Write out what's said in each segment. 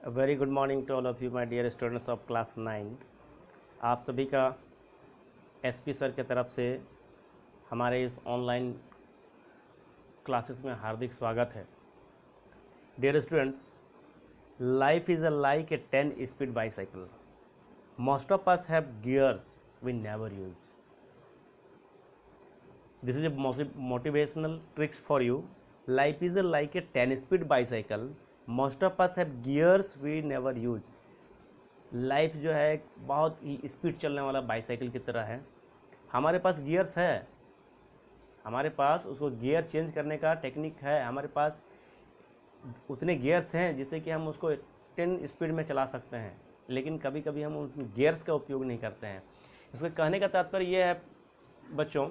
Very good morning to all of you my dear students of class 9। आप सभी का SP sir के तरफ से हमारे इस ऑनलाइन क्लासेस में हार्दिक स्वागत है। Dear students, life is a like a 10 speed bicycle. Most of us have gears we never use. This is a motivational tricks for you. Life is a like a 10 speed bicycle. Most of us have gears we never use. Life जो है एक बहुत ही speed चलने वाला bicycle की तरह है। हमारे पास गियर्स है, हमारे पास उसको गियर चेंज करने का टेक्निक है, हमारे पास उतने गियर्स हैं जिससे कि हम उसको 10 स्पीड में चला सकते हैं, लेकिन कभी कभी हम उन गियर्स का उपयोग नहीं करते हैं। इसका कहने का तात्पर्य यह है बच्चों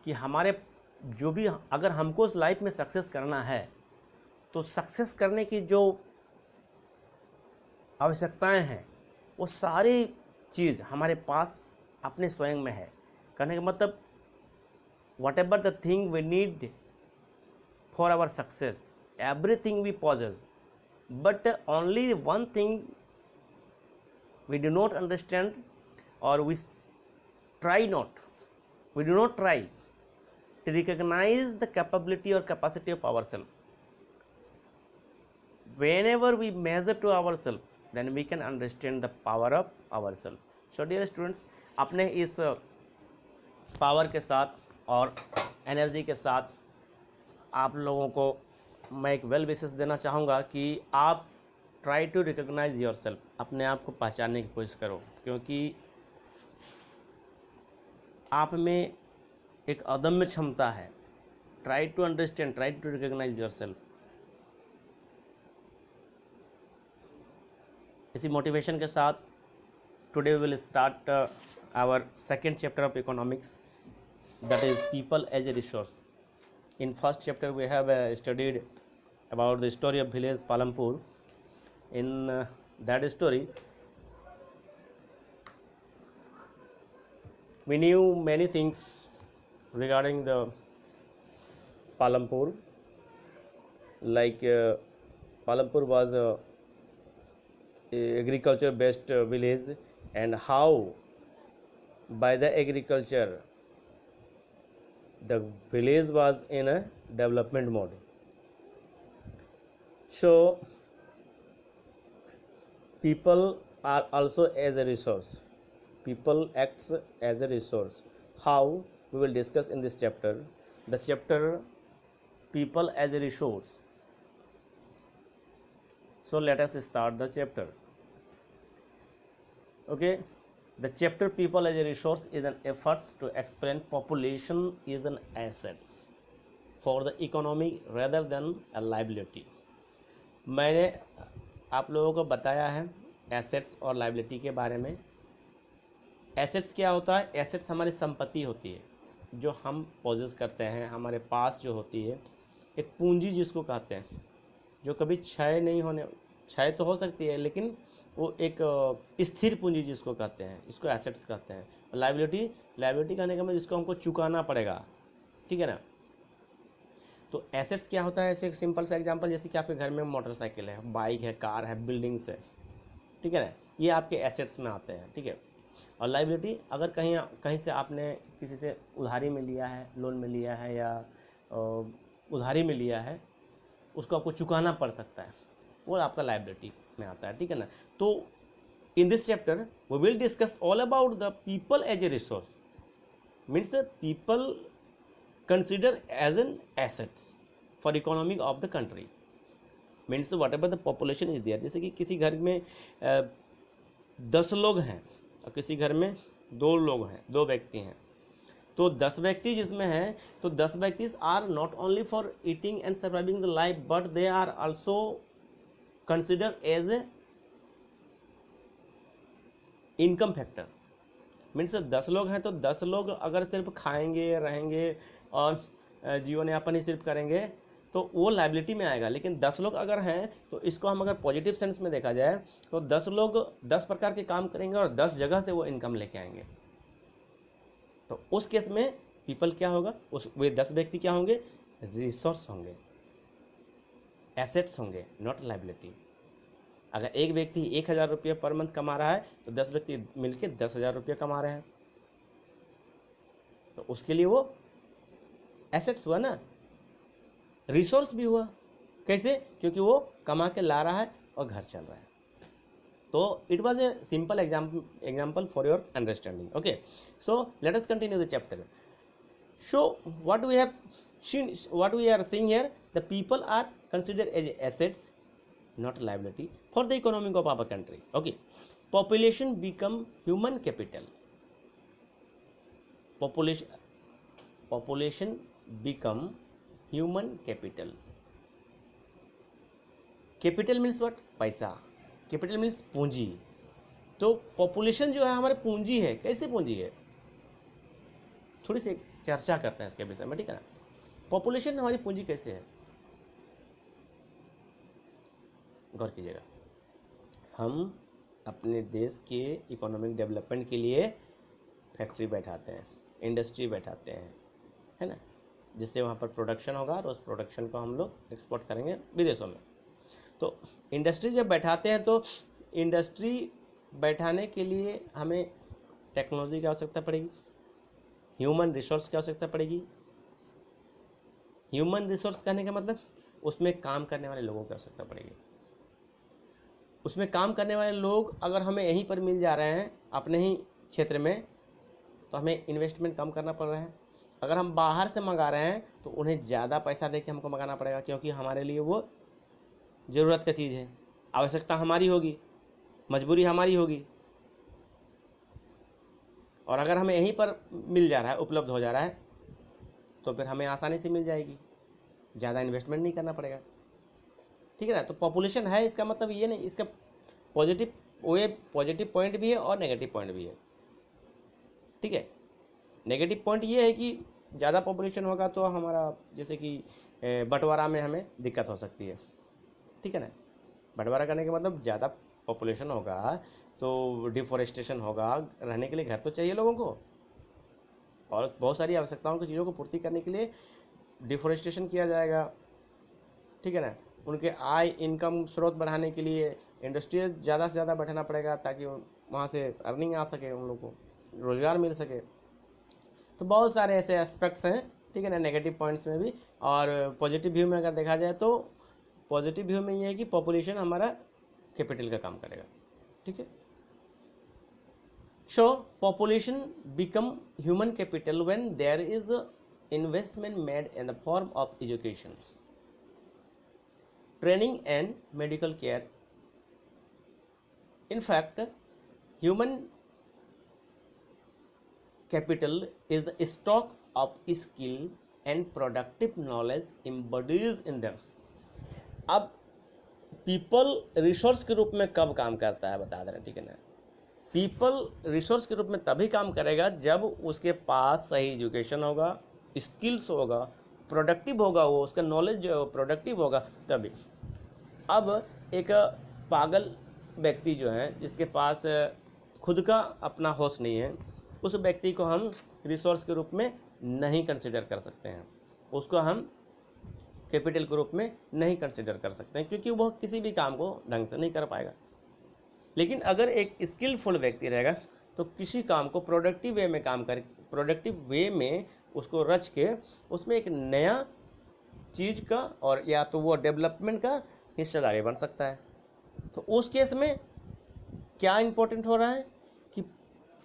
कि हमारे जो भी अगर हमको लाइफ में सक्सेस करना है तो सक्सेस करने की जो आवश्यकताएं हैं वो सारी चीज़ हमारे पास अपने स्वयं में है। कहने का मतलब whatever the thing we need for our success, everything we possess, but only one thing we do not understand और we try not, we do not try to recognise the capability और capacity of our self. whenever we measure to ourselves, then we can understand the power of ourselves. So dear students, अपने इस power के साथ और energy के साथ आप लोगों को मैं एक वेल विशेस देना चाहूँगा कि आप try to recognise yourself, अपने आप को पहचानने की कोशिश करो, क्योंकि आप में एक अदम्य क्षमता है। Try to understand, try to recognise yourself. इसी मोटिवेशन के साथ today we will start our second chapter of economics, that is people as a resource. In first chapter we have studied about the story of village Palampur. In that story we knew many things regarding the Palampur, like Palampur was a agriculture based village, and how by the agriculture the village was in a development mode. So people are also as a resource, people acts as a resource. How we will discuss in this chapter, the chapter people as a resource. So let us start the chapter. Okay, the chapter people as a resource is an efforts to explain population is an assets for the economy rather than a liability. मैंने आप लोगों को बताया है assets और liability के बारे में। एसेट्स क्या होता है? एसेट्स हमारी संपत्ति होती है जो हम पोजेस करते हैं, हमारे पास जो होती है। एक पूंजी जिसको कहते हैं, जो कभी क्षय तो हो सकती है, लेकिन वो एक स्थिर पूंजी जिसको कहते हैं, इसको एसेट्स कहते हैं। लाइबिलिटी कहने का मतलब जिसको हमको चुकाना पड़ेगा, ठीक है ना। तो एसेट्स क्या होता है? ऐसे एक सिंपल सा एग्जांपल, जैसे कि आपके घर में मोटरसाइकिल है, बाइक है, कार है, बिल्डिंग्स है, ठीक है ना, ये आपके एसेट्स में आते हैं, ठीक है। और लाइबिलिटी अगर कहीं से आपने किसी से उधारी में लिया है, लोन में लिया है या उधारी में लिया है, उसको आपको चुकाना पड़ सकता है, वो आपका लाइबिलिटी में आता है, ठीक है ना। तो in this chapter we will discuss all about the people as a resource, means people consider as an assets for economy of the country, means whatever the population is there. जैसे कि किसी घर में 10 लोग हैं और किसी घर में 2 लोग हैं, 2 व्यक्ति हैं, तो 10 व्यक्ति जिसमें हैं, तो 10 व्यक्ति are not only for eating and surviving the life, but they are also consider as a income factor. Means 10 लोग हैं तो 10 लोग अगर सिर्फ खाएंगे, रहेंगे और जीवन यापन ही सिर्फ करेंगे तो वो लाइबिलिटी में आएगा। लेकिन 10 लोग अगर हैं तो इसको हम अगर पॉजिटिव सेंस में देखा जाए तो 10 लोग 10 प्रकार के काम करेंगे और 10 जगह से वो इनकम लेके आएंगे। तो उस केस में पीपल क्या होगा, वे 10 व्यक्ति क्या होंगे? रिसोर्स होंगे, एसेट्स होंगे, नॉट लाइबिलिटी। अगर एक व्यक्ति 1,000 रुपये पर मंथ कमा रहा है तो 10 व्यक्ति मिलकर 10,000 रुपये कमा रहे हैं, तो उसके लिए वो एसेट्स हुआ ना, रिसोर्स भी हुआ। कैसे? क्योंकि वो कमा के ला रहा है और घर चल रहा है। तो it was a simple example for your understanding. Okay, so let us continue the chapter. So what we have seen, what we are seeing here, the people are considered as assets, not liability for the economy of our country. Okay, population become human capital. Population become human capital. Capital means what? पैसा। Capital means पूंजी। तो population जो है हमारे पूंजी है। कैसे पूंजी है? थोड़ी सी चर्चा करते हैं इसके विषय में, ठीक है ना। पॉपुलेशन हमारी पूंजी कैसे है, गौर कीजिएगा। हम अपने देश के इकोनॉमिक डेवलपमेंट के लिए फैक्ट्री बैठाते हैं, इंडस्ट्री बैठाते हैं, है ना, जिससे वहाँ पर प्रोडक्शन होगा और उस प्रोडक्शन को हम लोग एक्सपोर्ट करेंगे विदेशों में। तो इंडस्ट्री जब बैठाते हैं तो इंडस्ट्री बैठाने के लिए हमें टेक्नोलॉजी की आवश्यकता पड़ेगी, ह्यूमन रिसोर्स की आवश्यकता पड़ेगी। ह्यूमन रिसोर्स कहने का मतलब उसमें काम करने वाले लोगों की आवश्यकता पड़ेगी। उसमें काम करने वाले लोग अगर हमें यहीं पर मिल जा रहे हैं अपने ही क्षेत्र में, तो हमें इन्वेस्टमेंट कम करना पड़ रहा है। अगर हम बाहर से मंगा रहे हैं तो उन्हें ज़्यादा पैसा दे के हमको मंगाना पड़ेगा, क्योंकि हमारे लिए वो ज़रूरत का चीज़ है, आवश्यकता हमारी होगी, मजबूरी हमारी होगी। और अगर हमें यहीं पर मिल जा रहा है, उपलब्ध हो जा रहा है, तो फिर हमें आसानी से मिल जाएगी, ज़्यादा इन्वेस्टमेंट नहीं करना पड़ेगा, ठीक है ना। तो पॉपुलेशन है, इसका मतलब ये नहीं, इसका पॉजिटिव पॉइंट भी है और नेगेटिव पॉइंट भी है, ठीक है। नेगेटिव पॉइंट ये है कि ज़्यादा पॉपुलेशन होगा तो हमारा जैसे कि बंटवारा में हमें दिक्कत हो सकती है, ठीक है ना। बंटवारा करने का मतलब ज़्यादा पॉपुलेशन होगा तो डिफॉरेस्टेशन होगा, रहने के लिए घर तो चाहिए लोगों को, और बहुत सारी आवश्यकताओं की चीज़ों को पूर्ति करने के लिए डिफॉरेस्टेशन किया जाएगा, ठीक है ना। उनके आय इनकम स्रोत बढ़ाने के लिए इंडस्ट्रीज ज़्यादा से ज़्यादा बैठाना पड़ेगा ताकि वहाँ से अर्निंग आ सके, उन लोगों को रोज़गार मिल सके। तो बहुत सारे ऐसे एस्पेक्ट्स हैं, ठीक है ना, नेगेटिव पॉइंट्स में भी। और पॉजिटिव व्यू में अगर देखा जाए तो पॉजिटिव व्यू में ये है कि पॉपुलेशन हमारा कैपिटल का काम करेगा, ठीक है। So population become human capital when there is investment made in the form of education, training and medical care. In fact, human capital is the stock of skill and productive knowledge embodied in them. अब people resource के रूप में कब काम करता है बता दे रहे हैं, ठीक है ना। पीपल रिसोर्स के रूप में तभी काम करेगा जब उसके पास सही एजुकेशन होगा, स्किल्स होगा, प्रोडक्टिव होगा, वो उसका नॉलेज जो प्रोडक्टिव होगा तभी। अब एक पागल व्यक्ति जो है जिसके पास खुद का अपना होश नहीं है, उस व्यक्ति को हम रिसोर्स के रूप में नहीं कंसिडर कर सकते हैं, उसको हम कैपिटल के रूप में नहीं कंसिडर कर सकते हैं, क्योंकि वह किसी भी काम को ढंग से नहीं कर पाएगा। लेकिन अगर एक स्किलफुल व्यक्ति रहेगा तो किसी काम को प्रोडक्टिव वे में काम कर, प्रोडक्टिव वे में उसको रच के उसमें एक नया चीज़ का और या तो वो डेवलपमेंट का हिस्सेदार बन सकता है। तो उस केस में क्या इंपॉर्टेंट हो रहा है कि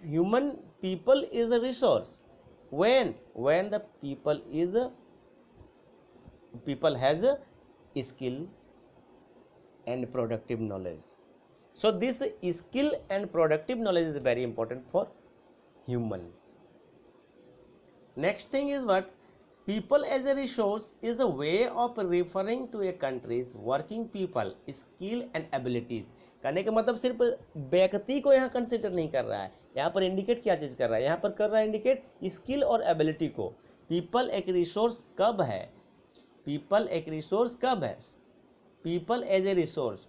human people is a resource when the people has a skill and productive knowledge. So this skill and productive knowledge is very important for human. Next thing is what? People as a resource is a way of referring to a country's working people skill and abilities. कहने का मतलब सिर्फ व्यक्ति को यहाँ consider नहीं कर रहा है, यहाँ पर इंडिकेट क्या चीज़ कर रहा है, यहाँ पर कर रहा है इंडिकेट स्किल और एबिलिटी को। पीपल एक रिसोर्स कब है, पीपल एक रिसोर्स कब है, people as a resource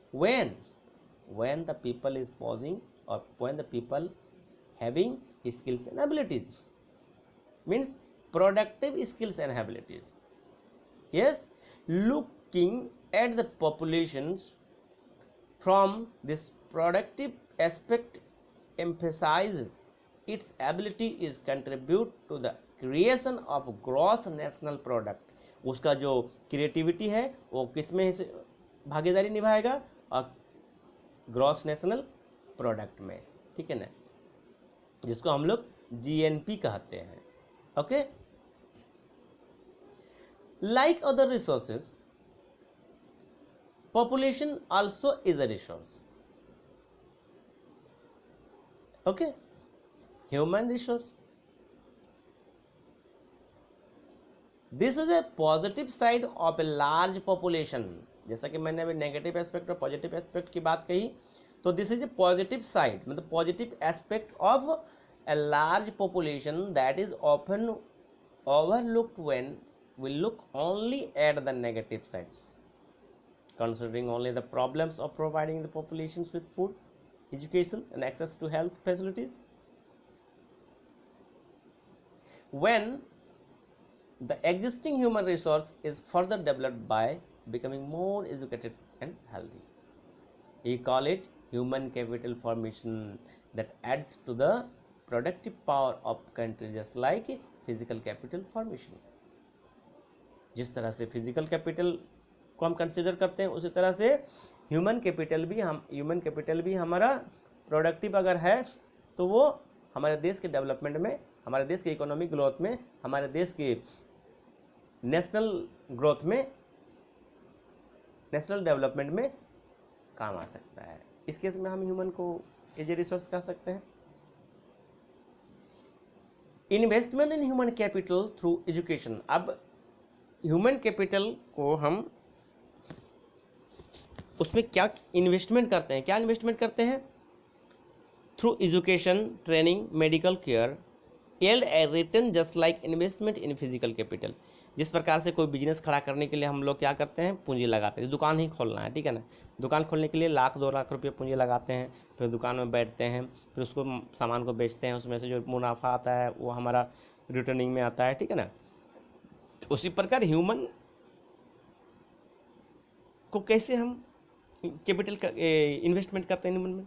when the people is posing or when the people having skills and abilities, means productive skills and abilities. Yes, looking at the populations from this productive aspect emphasizes its ability is contribute to the creation of gross national product। उसका जो creativity है वो किस में भागीदारी निभाएगा? और gross national product में, ठीक है ना, जिसको हम लोग जीएनपी कहते हैं। Okay, like other resources population also is a resource। okay, human resource, this is a positive side of a large population। जैसा कि मैंने अभी नेगेटिव एस्पेक्ट और पॉजिटिव एस्पेक्ट की बात कही, तो this is a positive side, मतलब positive aspect of a large population that is often overlooked when we look only at the negative side, considering only the problems of providing the populations with food, education and access to health facilities. When the existing human resource is further developed by becoming more educated and healthy, we call it human capital formation that adds to the productive power of country, just like physical capital formation। जिस तरह से physical capital को हम consider करते हैं, उसी तरह से ह्यूमन कैपिटल भी हमारा प्रोडक्टिव अगर है तो वो हमारे देश के डेवलपमेंट में, हमारे देश के इकोनॉमिक ग्रोथ में, हमारे देश के नेशनल ग्रोथ में, नेशनल डेवलपमेंट में काम आ सकता है। इस केस में हम ह्यूमन को एज ए रिसोर्स कह सकते हैं। Investment in human capital through education. अब ह्यूमन कैपिटल को हम उसमें क्या इन्वेस्टमेंट करते हैं? क्या इन्वेस्टमेंट करते हैं? Through education, training, medical care, yield a return just like investment in physical capital। जिस प्रकार से कोई बिजनेस खड़ा करने के लिए हम लोग क्या करते हैं? पूंजी लगाते हैं। दुकान ही खोलना है, ठीक है ना, दुकान खोलने के लिए 1,00,000-2,00,000 रुपये पूंजी लगाते हैं, फिर दुकान में बैठते हैं, फिर उसको सामान को बेचते हैं, उसमें से जो मुनाफा आता है वो हमारा रिटर्निंग में आता है, ठीक है ना। उसी प्रकार ह्यूमन को कैसे हम कैपिटल इन्वेस्टमेंट करते हैं?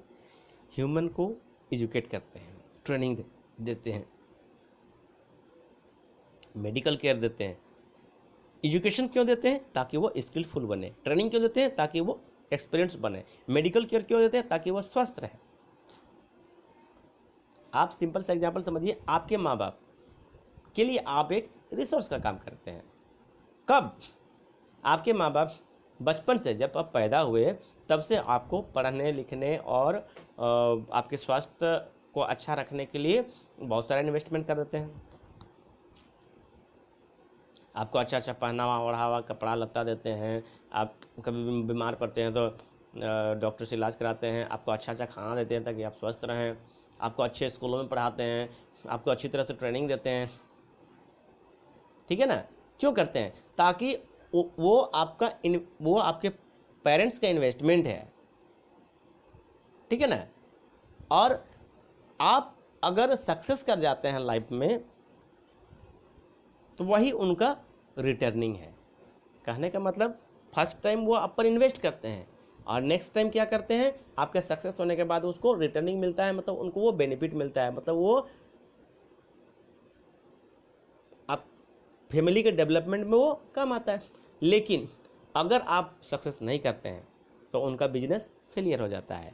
ह्यूमन को एजुकेट करते हैं, ट्रेनिंग देते हैं, मेडिकल केयर देते हैं। एजुकेशन क्यों देते हैं? ताकि वो स्किलफुल बने। ट्रेनिंग क्यों देते हैं? ताकि वो एक्सपीरियंस बने। मेडिकल केयर क्यों देते हैं? ताकि वो स्वस्थ रहे। आप सिंपल सा एग्जांपल समझिए, आपके माँ बाप के लिए आप एक रिसोर्स का काम करते हैं। कब? आपके माँ बाप बचपन से, जब आप पैदा हुए तब से आपको पढ़ने लिखने और आपके स्वास्थ्य को अच्छा रखने के लिए बहुत सारा इन्वेस्टमेंट कर देते हैं। आपको अच्छा अच्छा पहनावा ओढ़ावा, कपड़ा लत्ता देते हैं। आप कभी बीमार पड़ते हैं तो डॉक्टर से इलाज कराते हैं। आपको अच्छा अच्छा खाना देते हैं ताकि आप स्वस्थ रहें। आपको अच्छे स्कूलों में पढ़ाते हैं, आपको अच्छी तरह से ट्रेनिंग देते हैं, ठीक है ना। क्यों करते हैं? ताकि वो आपके पेरेंट्स का इन्वेस्टमेंट है, ठीक है ना। और आप अगर सक्सेस कर जाते हैं लाइफ में तो वही उनका रिटर्निंग है। कहने का मतलब फर्स्ट टाइम वो आप पर इन्वेस्ट करते हैं और नेक्स्ट टाइम क्या करते हैं? आपके सक्सेस होने के बाद उसको रिटर्निंग मिलता है, मतलब उनको वो बेनिफिट मिलता है, मतलब वो आप फैमिली के डेवलपमेंट में वो काम आता है। लेकिन अगर आप सक्सेस नहीं करते हैं तो उनका बिजनेस फेलियर हो जाता है।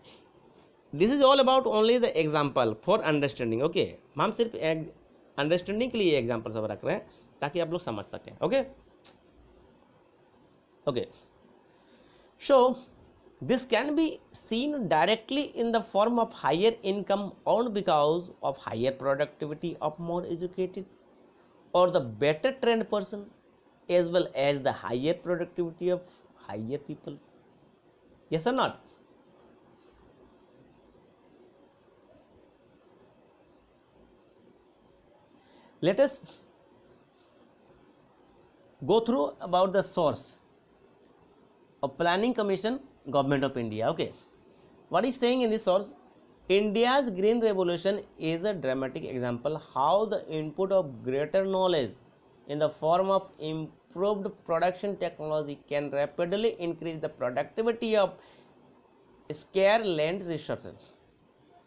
This is all about only the example for understanding. Okay, हम सिर्फ अंडरस्टैंडिंग के लिए एग्जाम्पल सब रख रहे हैं ताकि आप लोग समझ सकें। Okay okay, so this can be seen directly in the form of higher income earn because of higher productivity of more educated और the better trained person as well as the higher productivity of higher people. Yes or not? Let us go through about the source of Planning Commission, Government of India. Okay, what is saying in this source? India's Green Revolution is a dramatic example how the input of greater knowledge in the form of improved production technology can rapidly increase the productivity of scarce land resources.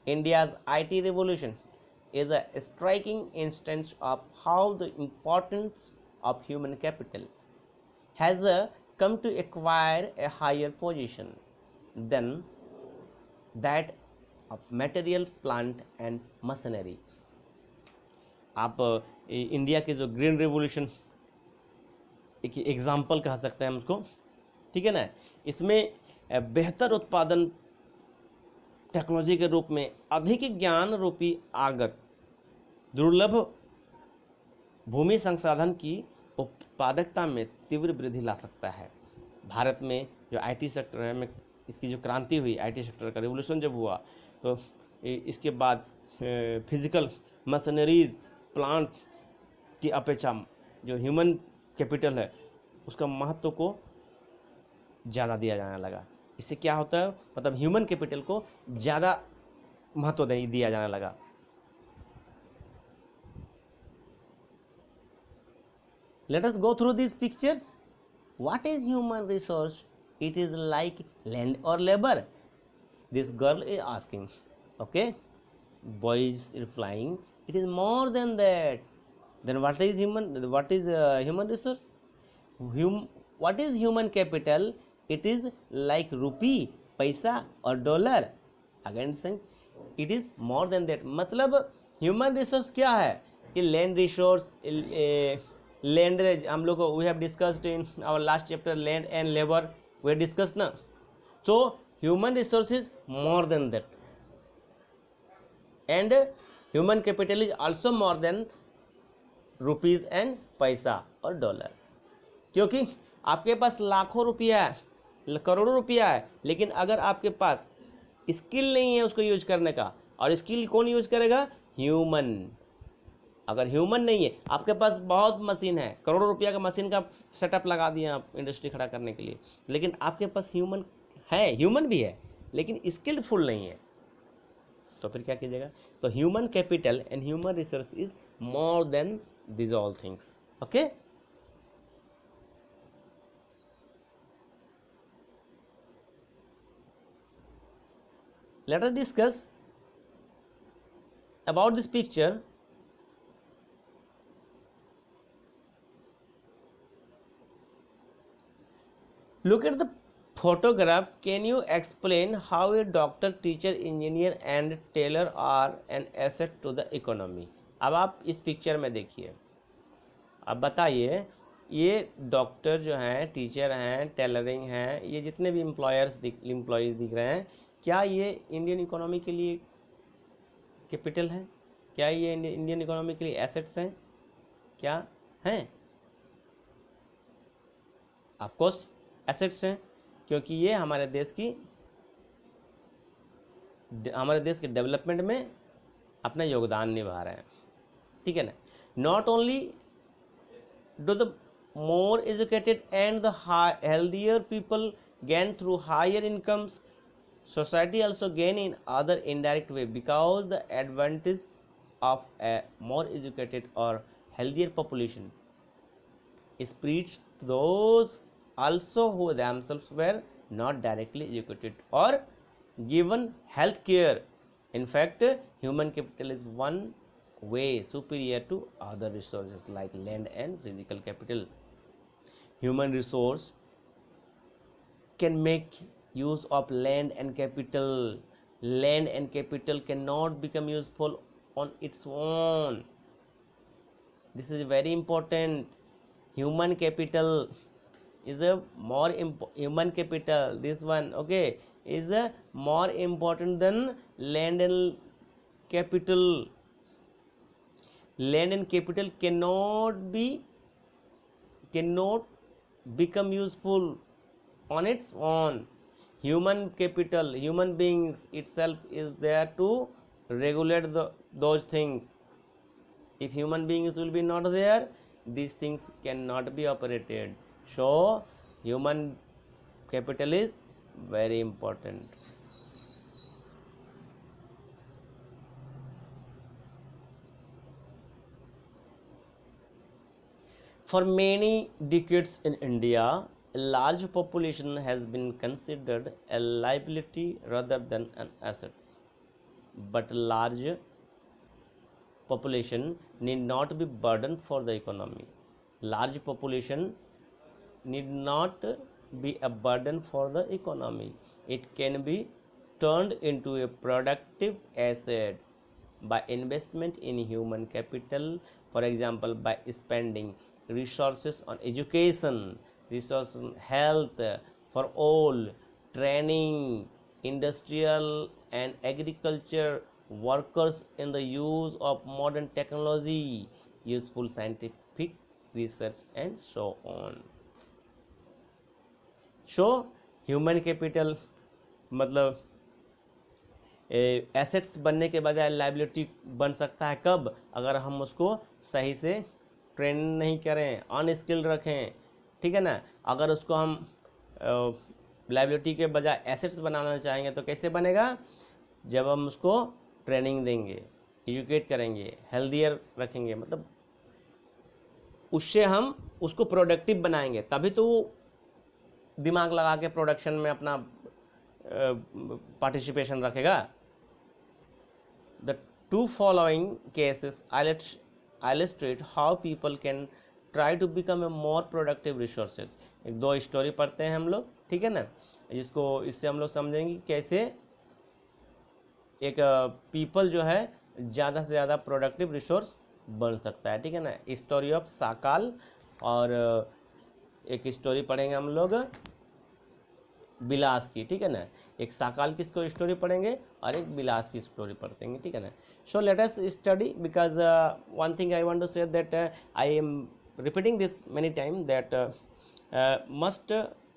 India's IT revolution is a striking instance of how the importance of human capital has come to acquire a higher position than that of material plant and machinery. आप India के जो green revolution एक example कह सकते हैं हम उसको, ठीक है ना। इसमें बेहतर उत्पादन टेक्नोलॉजी के रूप में अधिक ज्ञान रूपी आगत दुर्लभ भूमि संसाधन की उत्पादकता में तीव्र वृद्धि ला सकता है। भारत में जो आईटी सेक्टर है में इसकी जो क्रांति हुई, आईटी सेक्टर का रिवोल्यूशन जब हुआ तो इसके बाद फिजिकल मशीनरीज प्लांट्स की अपेक्षा जो ह्यूमन कैपिटल है उसका महत्व को ज़्यादा दिया जाने लगा। इससे क्या होता है, मतलब ह्यूमन कैपिटल को ज़्यादा महत्व दिया जाने लगा। Let us go through these pictures. What is human resource? It is like land or labor. This girl is asking. Okay, boy is replying. It is more than that. Then what is human? What is human resource? What is human capital? It is like rupee, पैसा और dollar. Again saying it is more than that. मतलब human resource क्या है? ये land resource, land हम लोग we have discussed in our last chapter land and labour, we discussed ना। So human resource is more than that and human capital is also more than rupees एंड पैसा और dollar. क्योंकि आपके पास लाखों रुपया है, करोड़ों रुपया है, लेकिन अगर आपके पास स्किल नहीं है उसको यूज करने का, और स्किल कौन यूज करेगा? ह्यूमन। अगर ह्यूमन नहीं है, आपके पास बहुत मशीन है, करोड़ों रुपया का मशीन का सेटअप लगा दिए आप इंडस्ट्री खड़ा करने के लिए, लेकिन आपके पास ह्यूमन है, ह्यूमन भी है लेकिन स्किलफुल नहीं है, तो फिर क्या कीजिएगा? तो human capital and human resource is more then this all things. Okay, let us discuss about this picture. Look at the photograph. Can you explain how a doctor, teacher, engineer and tailor are an asset to the economy? अब आप इस picture में देखिए, अब बताइए ये doctor जो हैं, टीचर हैं, टेलरिंग हैं, ये जितने भी एम्प्लॉयज़ दिख रहे हैं, क्या ये इंडियन इकोनॉमी के लिए कैपिटल है? क्या ये इंडियन इकोनॉमी के लिए एसेट्स हैं? क्या हैं? ऑफ कोर्स एसेट्स हैं, क्योंकि ये हमारे देश के डेवलपमेंट में अपना योगदान निभा रहे हैं, ठीक है ना। Not only do the more educated and the healthier people gain through higher incomes, society also gain in other indirect way, because the advantage of a more educated or healthier population is preached to those also who themselves were not directly educated or given health care. In fact, human capital is one way superior to other resources like land and physical capital. Human resource can make use of land and capital. Land and capital cannot become useful on its own. This is very important. Human capital is a more human capital, this one, okay, is a more important than land and capital. Land and capital cannot become useful on its own. Human capital, human beings itself is there to regulate those things. If human beings will be not there, these things cannot be operated. So human capital is very important. For many decades in India, A large population has been considered a liability rather than an asset, but a large population need not be burden for the economy. Large population need not be a burden for the economy. It can be turned into a productive assets by investment in human capital, for example by spending resources on education, resources on health for all, training industrial and agriculture workers in the use of modern technology, useful scientific research and so on. So human capital मतलब assets बनने के बजाय liability बन सकता है कब, अगर हम उसको सही से ट्रेन नहीं करें, अनस्किल्ड रखें, ठीक है ना। अगर उसको हम लाइबिलिटी के बजाय एसेट्स बनाना चाहेंगे तो कैसे बनेगा, जब हम उसको ट्रेनिंग देंगे, एजुकेट करेंगे, हेल्दियर रखेंगे, मतलब उससे हम उसको प्रोडक्टिव बनाएंगे, तभी तो वो दिमाग लगा के प्रोडक्शन में अपना पार्टिसिपेशन रखेगा। The two following cases illustrate how people can try to become a more productive resources. एक दो स्टोरी पढ़ते हैं हम लोग, ठीक है ना, जिसको इससे हम लोग समझेंगे कैसे एक पीपल जो है ज़्यादा से ज़्यादा प्रोडक्टिव रिसोर्स बन सकता है, ठीक है ना। स्टोरी ऑफ साकाल, और एक स्टोरी पढ़ेंगे हम लोग बिलास की, ठीक है ना। एक साकाल की स्टोरी पढ़ेंगे और एक बिलास की स्टोरी पढ़ते हैं, ठीक है ना। So let us study, because one thing I want to say that I am repeating this many time that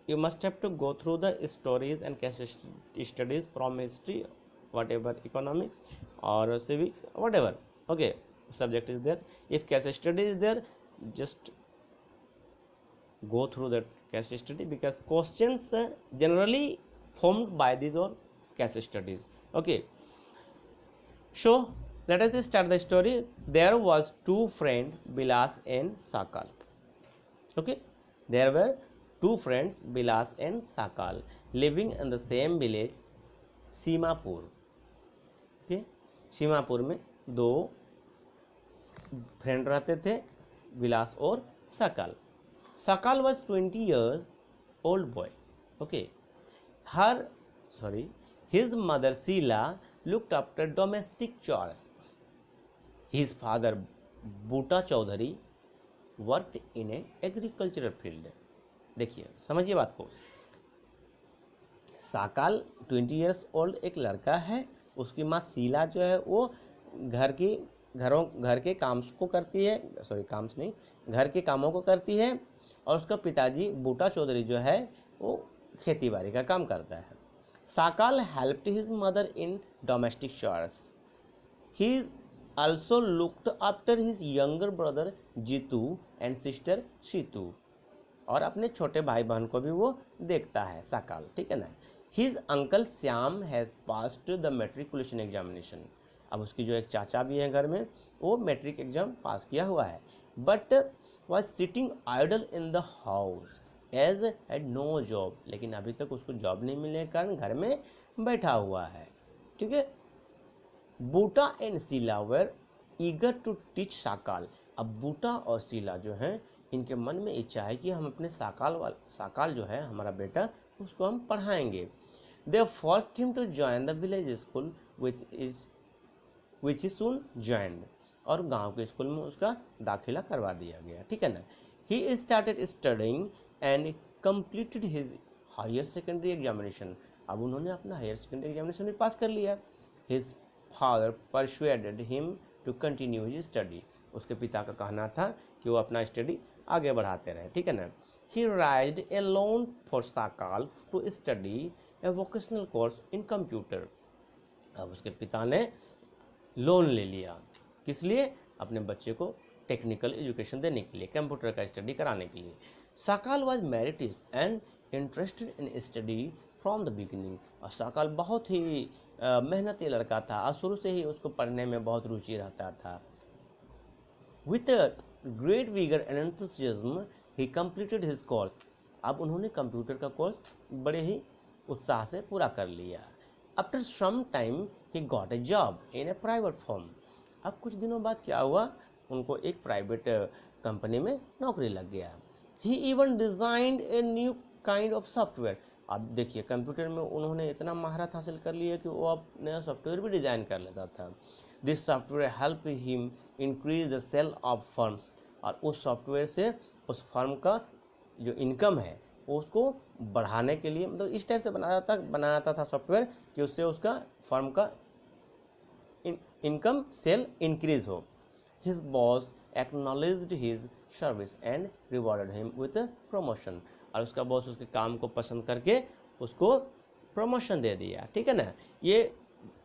you must have to go through the stories and case studies from history, whatever, economics or civics, whatever, okay, subject is there. If case study is there, just go through that case study, because questions generally formed by these or case studies, okay. So let us start the story. There was two friends, Bilas and Sakal, okay. There were two friends, Bilas and Sakal, living in the same village, Seemapur, ठीक। सीमापुर में दो friend रहते थे, बिलास और Sakal. Sakal was 20 years old boy, okay. His mother Sheila looked after domestic chores. His father Buta Chaudhary worked in a agricultural field. देखिए समझिए बात को, साकाल 20 ईयर्स ओल्ड एक लड़का है, उसकी माँ शीला जो है वो घर के काम को करती है, घर के कामों को करती है, और उसका पिताजी बूटा चौधरी जो है वो खेती बाड़ी का काम करता है। Sakal helped his mother in domestic chores. He also looked after his younger brother Jeetu and sister Seetu, और अपने छोटे भाई बहन को भी वो देखता है साकाल, ठीक है ना। His uncle Shyam has passed the matriculation examination. अब उसकी जो एक चाचा भी है घर में, वो मैट्रिक एग्जाम पास किया हुआ है, but was sitting idle in the house as had no job. लेकिन अभी तक उसको जॉब नहीं मिलने के कारण घर में बैठा हुआ है, ठीक है। Buta and Sheela were eager to teach Sakal. अब बूटा और शीला जो हैं, इनके मन में इच्छा है कि हम अपने साकाल जो है हमारा बेटा, उसको हम पढ़ाएंगे। They forced him to join the village school which is soon joined. और गांव के स्कूल में उसका दाखिला करवा दिया गया, ठीक है ना। He started studying and completed his higher secondary examination. अब उन्होंने अपना हायर सेकेंडरी एग्जामिनेशन भी पास कर लिया। His father persuaded him to continue his study. उसके पिता का कहना था कि वो अपना स्टडी आगे बढ़ाते रहे, ठीक है ना। He raised a loan for Sakal to study a vocational course in computer. अब उसके पिता ने लोन ले लिया, किस लिए, अपने बच्चे को टेक्निकल एजुकेशन देने के लिए, कंप्यूटर का स्टडी कराने के लिए। Sakal was meritorious and interested in study from the beginning. और साकाल बहुत ही मेहनती लड़का था, और शुरू से ही उसको पढ़ने में बहुत रुचि रहता था। With great vigour and enthusiasm he completed his course. अब उन्होंने कंप्यूटर का कोर्स बड़े ही उत्साह से पूरा कर लिया। After some time he got a job in a private firm. अब कुछ दिनों बाद क्या हुआ, उनको एक प्राइवेट कंपनी में नौकरी लग गया। He even designed a new kind of software. अब देखिए कंप्यूटर में उन्होंने इतना महारत हासिल कर लिया कि वो अब नया सॉफ्टवेयर भी डिज़ाइन कर लेता था। This software help him increase the sale of firm. और उस सॉफ्टवेयर से उस फर्म का जो इनकम है उसको बढ़ाने के लिए, मतलब इस टाइप से बनाता था सॉफ्टवेयर कि उससे उसका फर्म का इनकम सेल इंक्रीज हो। His boss acknowledged his service and rewarded him with promotion. और उसका बॉस उसके काम को पसंद करके उसको प्रमोशन दे दिया। ठीक है ना, ये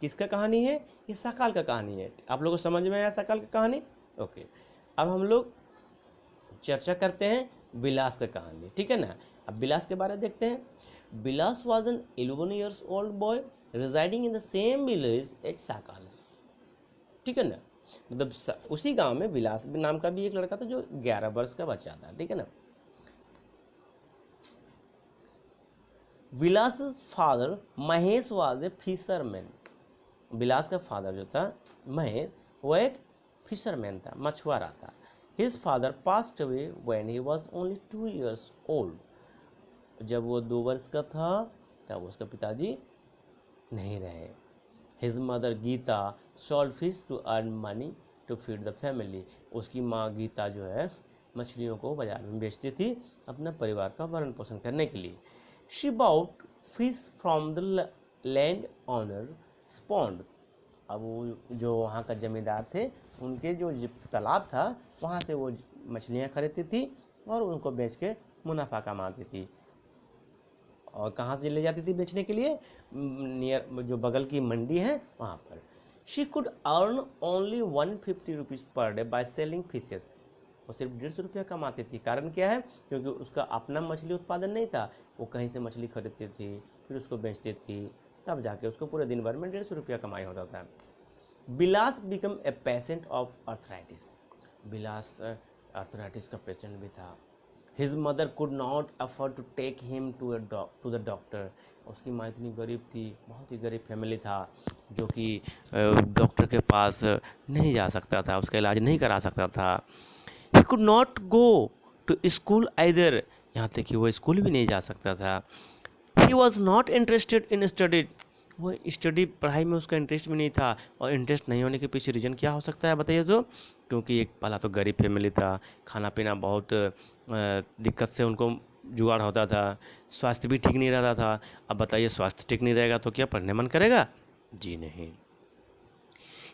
किसका कहानी है, ये सकाल का कहानी है। आप लोगों को समझ में आया सकाल की कहानी? ओके, अब हम लोग चर्चा करते हैं विलास का कहानी। ठीक है ना, अब विलास के बारे में देखते हैं। Vilas was an 11 years old boy residing in the same village as Sakal. ठीक है ना, मतलब उसी गांव में विलास नाम का भी एक लड़का था जो 11 वर्ष का बच्चा था। ठीक है ना, Vilas father Mahesh was a fisherman. Vilas का फादर जो था महेश, वो एक फिशरमैन था, मछुआरा था। His father passed away when he was only 2 years old. जब वो 2 वर्ष का था तब उसका पिताजी नहीं रहे। His mother Gita sold fish to earn money to feed the family. उसकी माँ गीता जो है मछलियों को बाजार में बेचती थी अपने परिवार का भरण पोषण करने के लिए। She bought fish from the land owner pond. अब वो जो वहाँ का जमींदार थे उनके जो तालाब था वहाँ से वो मछलियाँ खरीदती थी और उनको बेच के मुनाफा कमाती थी। और कहाँ से ले जाती थी बेचने के लिए? नियर जो बगल की मंडी है वहाँ पर। She could earn only 150 rupees per day by selling fishes. वो सिर्फ 150 रुपया कमाती थी। कारण क्या है? क्योंकि उसका अपना मछली उत्पादन नहीं था, वो कहीं से मछली खरीदती थी फिर उसको बेचती थी, तब जाके उसको पूरे दिन भर में 150 रुपया कमाई होता था। Vilas become a patient of arthritis. Vilas arthritis का पेशेंट भी था। His mother could not afford to take him to the doctor. उसकी माँ इतनी गरीब थी, बहुत ही गरीब फैमिली था, जो कि डॉक्टर के पास नहीं जा सकता था, उसका इलाज नहीं करा सकता था। He could not go to school either. यहाँ तक कि वो स्कूल भी नहीं जा सकता था। He was not interested in study. वो स्टडी पढ़ाई में उसका इंटरेस्ट भी नहीं था। और इंटरेस्ट नहीं होने के पीछे रीज़न क्या हो सकता है बताइए तो? क्योंकि एक पहला तो गरीब फैमिली था, खाना पीना बहुत दिक्कत से उनको जुगाड़ होता था, स्वास्थ्य भी ठीक नहीं रहता था। अब बताइए स्वास्थ्य ठीक नहीं रहेगा तो क्या पढ़ने मन करेगा? जी नहीं।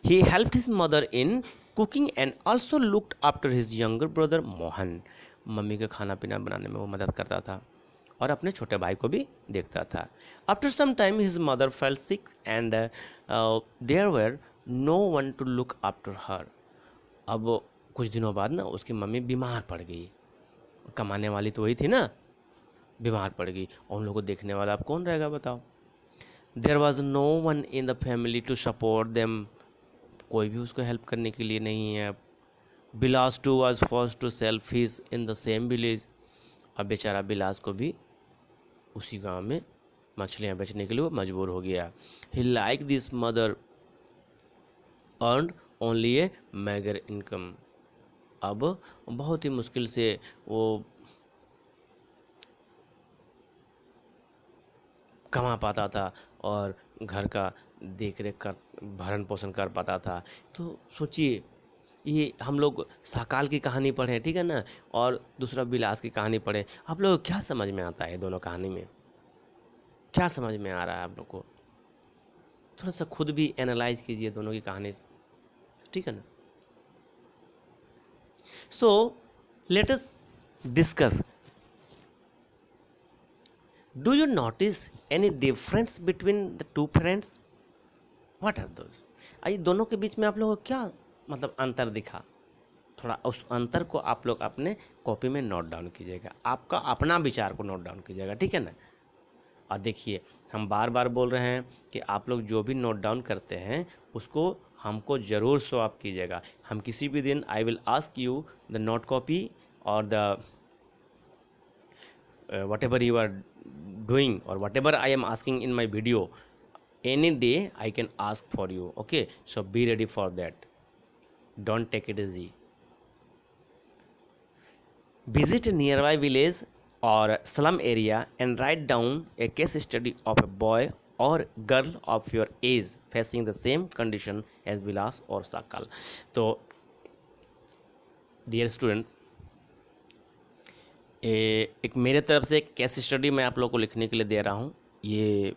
He helped his mother in cooking and also looked after his younger brother Mohan. Mummy के खाना पीना बनाने में वो मदद करता था और अपने छोटे भाई को भी देखता था। After some time his mother fell sick and there were no one to look after her. अब कुछ दिनों बाद ना उसकी मम्मी बीमार पड़ गई। कमाने वाली तो वही थी ना, बीमार पड़ गई और उन लोगों को देखने वाला अब कौन रहेगा बताओ? There was no one in the family to support them. कोई भी उसको हेल्प करने के लिए नहीं है। Bilas too was forced to sell fish in the same village. अब बेचारा बिलास को भी उसी गांव में मछलियाँ बेचने के लिए वो मजबूर हो गया। He like this mother earned only a meagre income. अब बहुत ही मुश्किल से वो कमा पाता था और घर का देख रेख कर भरण पोषण कर पाता था। तो सोचिए, ये हम लोग सकाल की कहानी पढ़ें, ठीक है ना, और दूसरा विलास की कहानी पढ़ें। आप लोग क्या समझ में आता है दोनों कहानी में? क्या समझ में आ रहा है आप लोग को? थोड़ा सा खुद भी एनालाइज कीजिए दोनों की कहानी, ठीक है ना। So let us discuss, do you notice any difference between the two friends? What are those? आइए दोनों के बीच में आप लोगों को क्या मतलब अंतर दिखा? थोड़ा उस अंतर को आप लोग अपने कॉपी में नोट डाउन कीजिएगा, आपका अपना विचार को नोट डाउन कीजिएगा, ठीक है ना। और देखिए हम बार बार बोल रहे हैं कि आप लोग जो भी नोट डाउन करते हैं उसको हमको ज़रूर शो अप कीजिएगा। हम किसी भी दिन I will ask you the note copy और the whatever you are doing or whatever I am asking in my video, any day I can ask for you. Okay, so be ready for that. Don't take it easy. Visit a nearby village or slum area and write down a case study of a boy or girl of your age facing the same condition as Vilas or Sakal. तो dear student, एक मेरे तरफ से एक case study मैं आप लोग को लिखने के लिए दे रहा हूँ। ये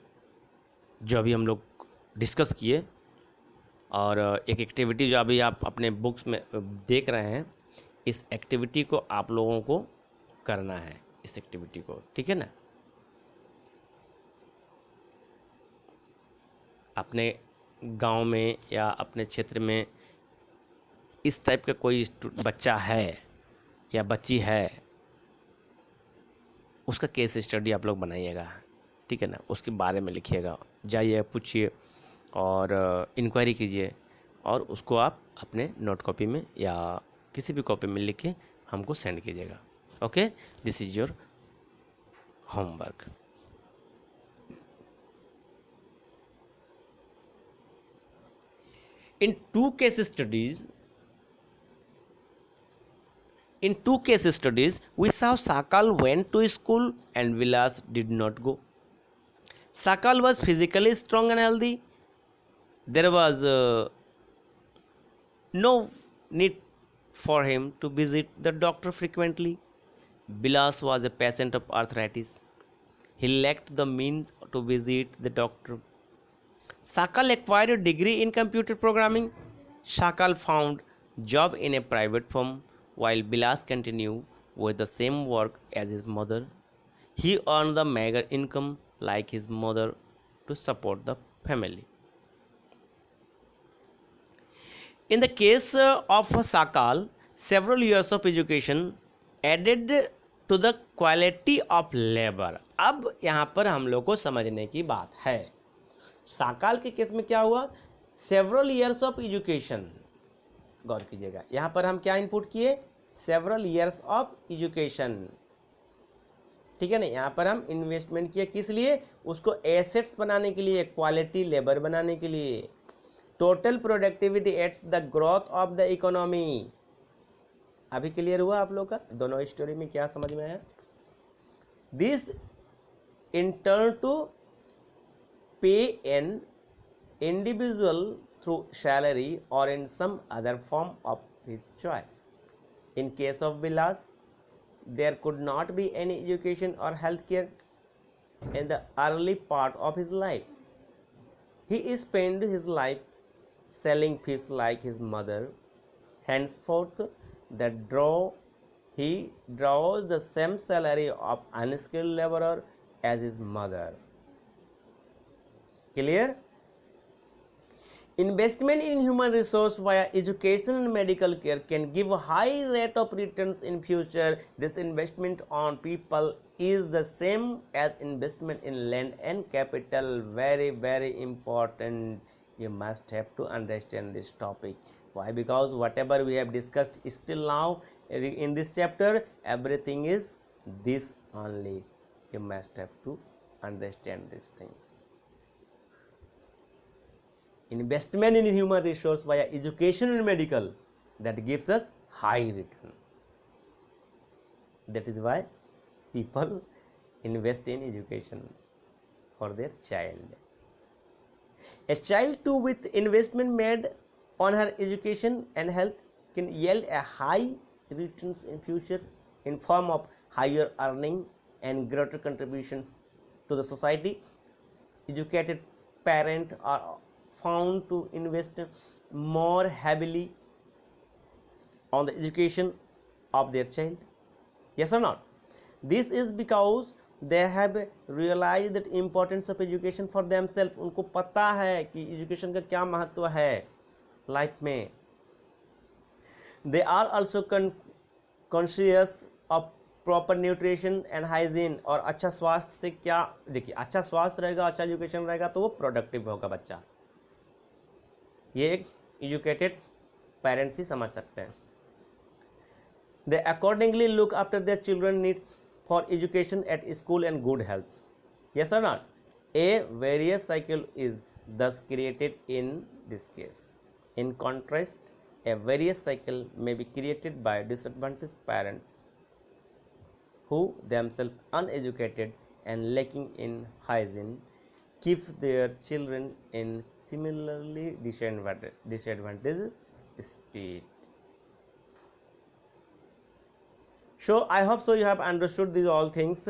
जो अभी हम लोग डिस्कस किए और एक एक्टिविटी जो अभी आप अपने बुक्स में देख रहे हैं, इस एक्टिविटी को आप लोगों को करना है, इस एक्टिविटी को, ठीक है ना। अपने गांव में या अपने क्षेत्र में इस टाइप का कोई बच्चा है या बच्ची है, उसका केस स्टडी आप लोग बनाइएगा, ठीक है ना। उसके बारे में लिखिएगा, जाइए पूछिए और इंक्वायरी कीजिए और उसको आप अपने नोट कॉपी में या किसी भी कॉपी में लिख के हमको सेंड कीजिएगा। Okay, this is your homework. In two case studies, we saw Sakal went to school and Vilas did not go. Sakal was physically strong and healthy. There was no need for him to visit the doctor frequently. Vilas was a patient of arthritis. He lacked the means to visit the doctor. Sakal acquired a degree in computer programming. Sakal found job in a private firm while Vilas continued with the same work as his mother. He earned the meager income like his mother to support the family. In the case of Sakal, several years of education added to the quality of labor. अब यहाँ पर हम लोग को समझने की बात है। साकाल के केस में क्या हुआ, सेवरल ईयर्स ऑफ एजुकेशन, गौर कीजिएगा, यहाँ पर हम क्या इनपुट किए, सेवरल ईयर्स ऑफ एजुकेशन, ठीक है ना। यहाँ पर हम इन्वेस्टमेंट किए, किस लिए, उसको एसेट्स बनाने के लिए, क्वालिटी लेबर बनाने के लिए। Total productivity aids the growth of the economy. अभी क्लियर हुआ आप लोग का, दोनों स्टोरी में क्या समझ में आया। This in turn to pay an individual through salary or in some other form of his choice. In case of Vilas, there could not be any education or healthcare in the early part of his life. He spent his life selling fish like his mother. Henceforth, he draws the same salary of unskilled laborer as his mother. Clear? Investment in human resource via education and medical care can give a high rate of returns in future. This investment on people is the same as investment in land and capital. Very, very important. You must have to understand this topic. Why? Because whatever we have discussed still now in this chapter, everything is this only. You must have to understand these things. Investment in human resource via education and medical, that gives us high return. That is why people invest in education for their child. A child too with investment made on her education and health can yield a high returns in future in form of higher earning and greater contribution to the society. Educated parents are found to invest more heavily on the education of their child. Yes or not? This is because they have realized that importance of education for themselves. उनको पता है कि education का क्या महत्व है life में. They are also conscious of proper nutrition and hygiene. और अच्छा स्वास्थ्य से क्या, देखिए अच्छा स्वास्थ्य रहेगा, अच्छा एजुकेशन रहेगा तो वो प्रोडक्टिव होगा बच्चा. ये एक एजुकेटेड पेरेंट्स ही समझ सकते हैं. They accordingly look after their children needs. for education at school and good health. Yes or not? A various cycle is thus created in this case. In contrast, a various cycle may be created by disadvantaged parents who themselves uneducated and lacking in hygiene keep their children in similarly disadvantaged state. So I hope so you have understood these all things.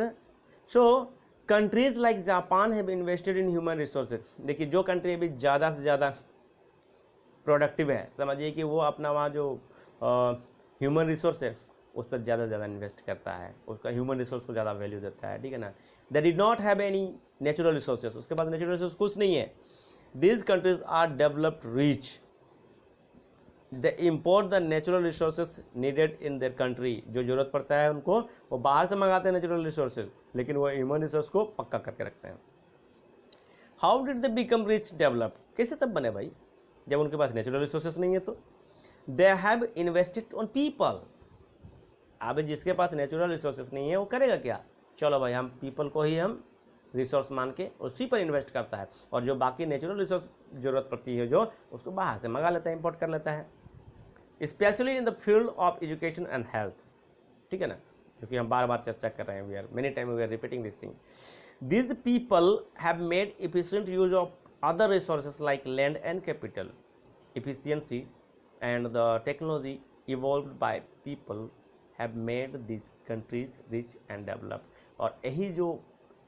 So countries like Japan have invested in human resources. देखिए जो country अभी ज़्यादा से ज़्यादा productive है, समझिए कि वो अपना वहाँ जो ह्यूमन रिसोर्स है उस पर ज़्यादा से ज़्यादा इन्वेस्ट करता है, उसका ह्यूमन रिसोर्स को ज़्यादा वैल्यू देता है, ठीक है ना. They did not have any natural resources, उसके पास नेचुरल रिसोर्स कुछ नहीं है. These countries are developed rich, they import the natural resources needed in their country. जो ज़रूरत पड़ता है उनको वो बाहर से मंगाते हैं नेचुरल रिसोर्सेज, लेकिन वो ह्यूमन रिसोर्स को पक्का करके रखते हैं. How did they become rich developed, कैसे तब बने भाई जब उनके पास नेचुरल रिसोर्सेज नहीं है. तो they have invested on people. अब जिसके पास नेचुरल रिसोर्सेज नहीं है वो करेगा क्या, चलो भाई हम पीपल को ही हम रिसोर्स मान के उसी पर इन्वेस्ट करता है, और जो बाकी नेचुरल रिसोर्स ज़रूरत पड़ती है जो उसको बाहर से मंगा लेता है, इंपोर्ट कर लेता है. Specially in the field of education and health, ठीक है ना, क्योंकि हम बार बार चर्चा कर रहे हैं, we are many time we are repeating this thing. These people have made efficient use of other resources like land and capital. Efficiency and the technology evolved by people have made these countries rich and developed. और यही जो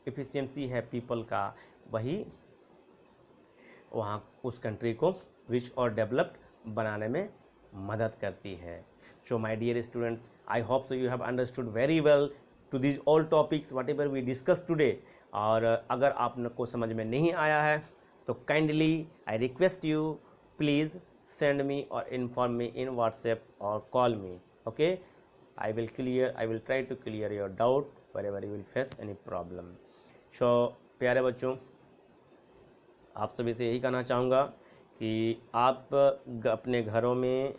efficiency है people का, वही वहाँ उस country को rich और developed बनाने में मदद करती है. So my dear students, I hope so you have understood very well to these all topics whatever we discussed today. और अगर आपको समझ में नहीं आया है तो kindly I request you please send me और इन्फॉर्म मी इन व्हाट्सएप और call me. Okay, I will try to clear your doubt wherever you will face any problem. So प्यारे बच्चों, आप सभी से यही कहना चाहूँगा कि आप अपने घरों में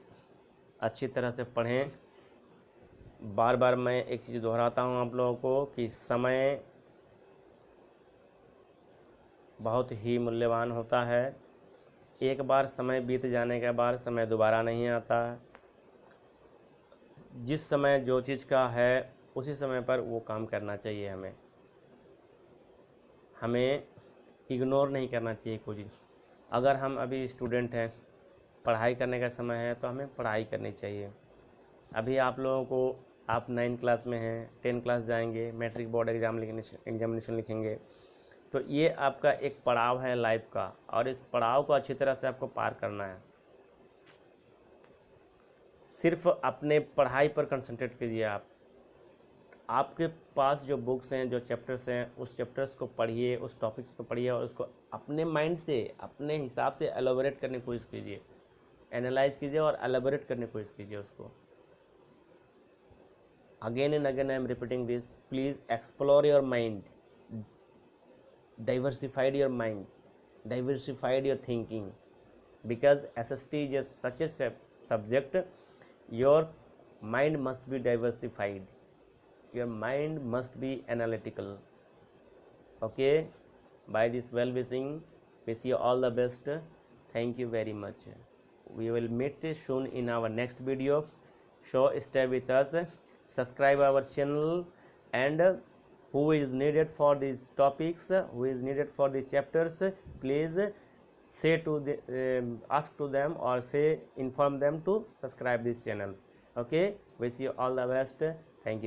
अच्छी तरह से पढ़ें. बार बार मैं एक चीज़ दोहराता हूँ आप लोगों को कि समय बहुत ही मूल्यवान होता है. एक बार समय बीत जाने के बाद समय दोबारा नहीं आता. जिस समय जो चीज़ का है उसी समय पर वो काम करना चाहिए. हमें इग्नोर नहीं करना चाहिए कोई चीज़. अगर हम अभी स्टूडेंट हैं, पढ़ाई करने का समय है तो हमें पढ़ाई करनी चाहिए. अभी आप लोगों को, आप 9th क्लास में हैं, 10th क्लास जाएंगे, मैट्रिक बोर्ड एग्जामिनेशन लिखेंगे, तो ये आपका एक पड़ाव है लाइफ का, और इस पड़ाव को अच्छी तरह से आपको पार करना है. सिर्फ अपने पढ़ाई पर कंसंट्रेट कीजिए. आपके पास जो बुक्स हैं, जो चैप्टर्स हैं, उस चैप्टर्स को पढ़िए, उस टॉपिक्स को पढ़िए और उसको अपने माइंड से, अपने हिसाब से एलोबरेट करने की कोशिश कीजिए, एनालाइज कीजिए और एलोबरेट करने की कोशिश कीजिए उसको. Again and again I am repeating this, please explore your mind, diversified your mind, diversified your thinking, because SST is such a subject. Your mind must be diversified, your mind must be analytical. Okay, by this well wishing, wish you all the best. Thank you very much. We will meet soon in our next video, so stay with us, subscribe our channel, and who is needed for these topics, who is needed for the chapters, please say to the ask to them or say inform them to subscribe these channels. Okay, wish you all the best. Thank you.